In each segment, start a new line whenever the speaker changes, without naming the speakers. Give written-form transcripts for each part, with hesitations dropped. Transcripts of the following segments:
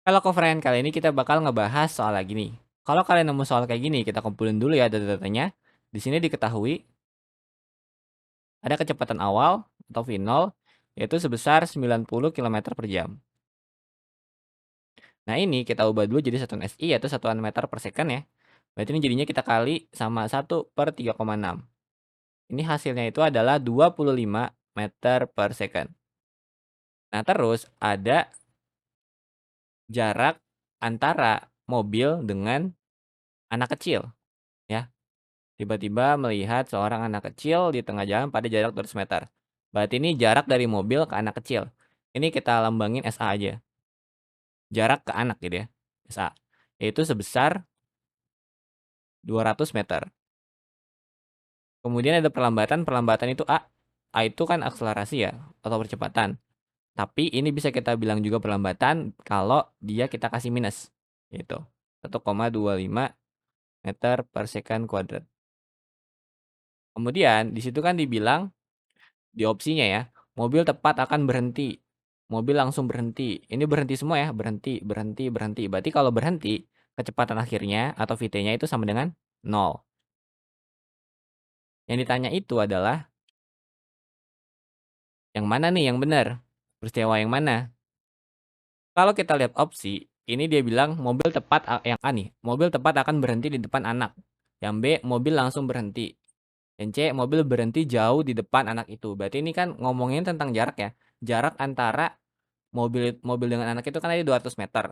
Halo co-friend, kali ini kita bakal ngebahas soal lagi nih. Kalau kalian nemu soal kayak gini, kita kumpulin dulu ya data-datanya. Di sini diketahui ada kecepatan awal atau V0 yaitu sebesar 90 km per jam. Nah ini kita ubah dulu jadi satuan SI yaitu satuan meter per second ya. Berarti ini jadinya kita kali sama 1/3,6. Ini hasilnya itu adalah 25 meter per second. Nah terus ada jarak antara mobil dengan anak kecil ya. Tiba-tiba melihat seorang anak kecil di tengah jalan pada jarak 200 meter. Berarti ini jarak dari mobil ke anak kecil. Ini kita lambangin SA aja. Jarak ke anak gitu ya. SA. Yaitu sebesar 200 meter. Kemudian ada perlambatan. Perlambatan itu A. A itu kan akselerasi ya. Atau percepatan. Tapi ini bisa kita bilang juga perlambatan kalau dia kita kasih minus. Gitu. 1,25 meter per second kuadrat. Kemudian di situ kan dibilang di opsinya ya, mobil tepat akan berhenti. Mobil langsung berhenti. Ini berhenti semua ya, berhenti, berhenti, berhenti. Berarti kalau berhenti, kecepatan akhirnya atau VT-nya itu sama dengan 0. Yang ditanya itu adalah, yang mana nih yang benar? Peristiwa yang mana? Kalau kita lihat opsi, ini dia bilang mobil tepat yang A nih, mobil tepat akan berhenti di depan anak. Yang B, mobil langsung berhenti. Yang C, mobil berhenti jauh di depan anak itu. Berarti ini kan ngomongin tentang jarak ya. Jarak antara mobil mobil dengan anak itu kan tadi 200 meter.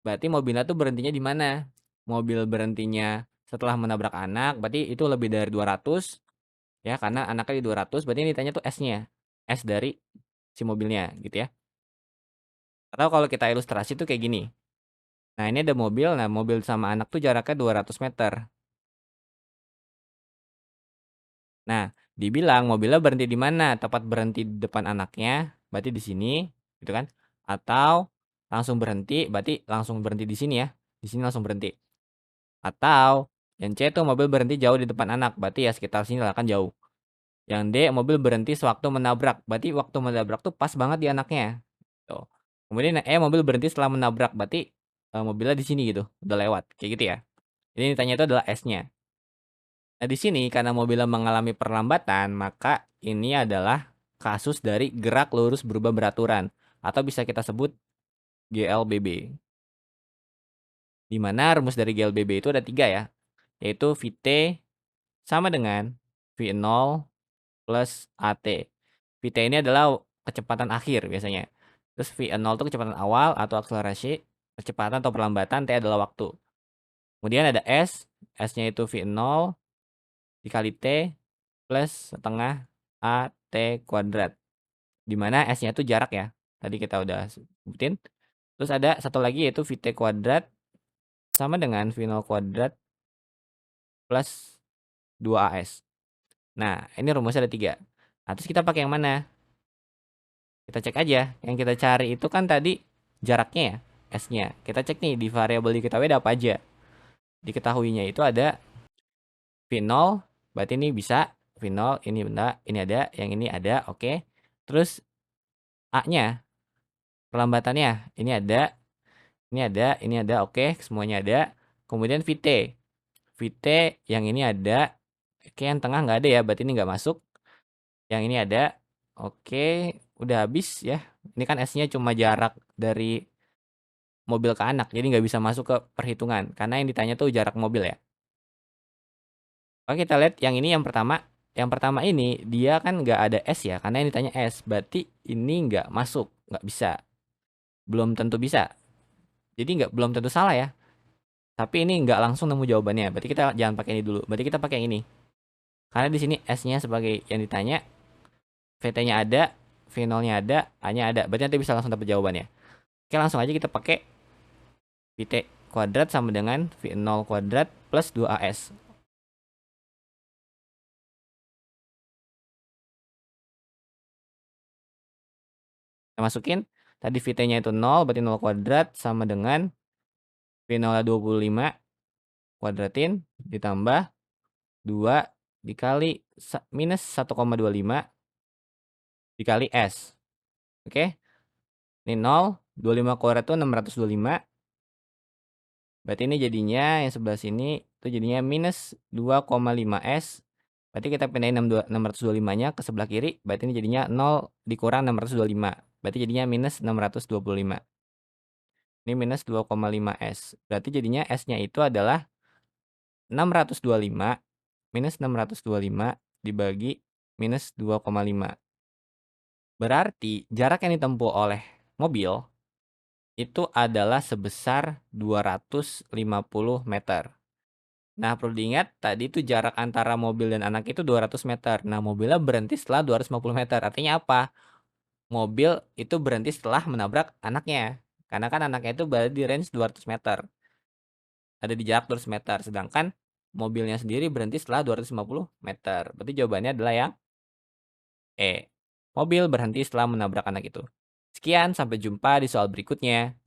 Berarti mobilnya tuh berhentinya di mana? Mobil berhentinya setelah menabrak anak, berarti itu lebih dari 200 ya, karena anaknya di 200, berarti ini ditanya tuh S-nya. S dari si mobilnya gitu ya. Atau kalau kita ilustrasi tuh kayak gini. Nah, ini ada mobil, nah mobil sama anak tuh jaraknya 200 meter. Nah, dibilang mobilnya berhenti di mana? Tepat berhenti di depan anaknya, berarti di sini, gitu kan? Atau langsung berhenti, berarti langsung berhenti di sini ya. Di sini langsung berhenti. Atau yang C itu mobil berhenti jauh di depan anak, berarti ya sekitar sini lah kan jauh. Yang D mobil berhenti sewaktu menabrak, berarti waktu menabrak tuh pas banget di anaknya. Tuh. Kemudian E mobil berhenti setelah menabrak, berarti mobilnya di sini gitu, udah lewat, kayak gitu ya. Jadi ditanya itu adalah S-nya. Nah, di sini karena mobilnya mengalami perlambatan, maka ini adalah kasus dari gerak lurus berubah beraturan atau bisa kita sebut GLBB. Di mana rumus dari GLBB itu ada 3 ya, yaitu VT sama dengan V0 plus AT. VT ini adalah kecepatan akhir biasanya. Terus V0 itu kecepatan awal atau akselerasi, kecepatan atau perlambatan, T adalah waktu. Kemudian ada S, S-nya itu V0 dikali T plus setengah AT kuadrat. Di mana S-nya itu jarak ya. Tadi kita udah sebutin. Terus ada satu lagi yaitu VT kuadrat sama dengan V0 kuadrat plus 2AS. Nah, ini rumusnya ada 3. Nah, terus kita pakai yang mana? Kita cek aja. Yang kita cari itu kan tadi jaraknya ya, S-nya. Kita cek nih di variabel diketahui ada apa aja. Diketahuinya itu ada V0, berarti ini bisa. V0, ini benda, ini ada, yang ini ada, oke. Terus A-nya, perlambatannya, ini ada, oke, semuanya ada. Kemudian VT. VT yang ini ada, oke, yang tengah nggak ada ya, berarti ini nggak masuk. Yang ini ada, oke, udah habis ya. Ini kan S-nya cuma jarak dari mobil ke anak, jadi nggak bisa masuk ke perhitungan, karena yang ditanya tuh jarak mobil ya. Oke, kita lihat yang ini yang pertama. Yang pertama ini, dia kan nggak ada S ya, karena yang ditanya S, berarti ini nggak masuk, nggak bisa. Belum tentu bisa. Jadi belum tentu salah ya. Tapi ini nggak langsung nemu jawabannya, berarti kita jangan pakai ini dulu. Berarti kita pakai yang ini. Karena di sini S-nya sebagai yang ditanya, VT-nya ada, V0-nya ada, A-nya ada. Berarti nanti bisa langsung dapat jawabannya. Oke, langsung aja kita pakai VT kuadrat sama dengan V0 kuadrat plus 2AS. Kita masukin, tadi VT-nya itu 0, berarti 0 kuadrat sama dengan V0 25 kuadratin ditambah 2 dikali minus 1,25 dikali S. Oke, ini 0, 25 kuadrat itu 625. Berarti ini jadinya yang sebelah sini itu jadinya minus 2,5S. Berarti kita pindahin 625-nya ke sebelah kiri. Berarti ini jadinya 0 dikurang 625. Berarti jadinya minus 625. Ini minus 2,5S. Berarti jadinya S-nya itu adalah 625 minus 625 dibagi minus 2,5. Berarti jarak yang ditempuh oleh mobil itu adalah sebesar 250 meter. Nah, perlu diingat tadi itu jarak antara mobil dan anak itu 200 meter. Nah, mobilnya berhenti setelah 250 meter. Artinya apa? Mobil itu berhenti setelah menabrak anaknya. Karena kan anaknya itu berada di range 200 meter. Ada di jarak 200 meter. Sedangkan mobilnya sendiri berhenti setelah 250 meter. Berarti jawabannya adalah yang E. Mobil berhenti setelah menabrak anak itu. Sekian, sampai jumpa di soal berikutnya.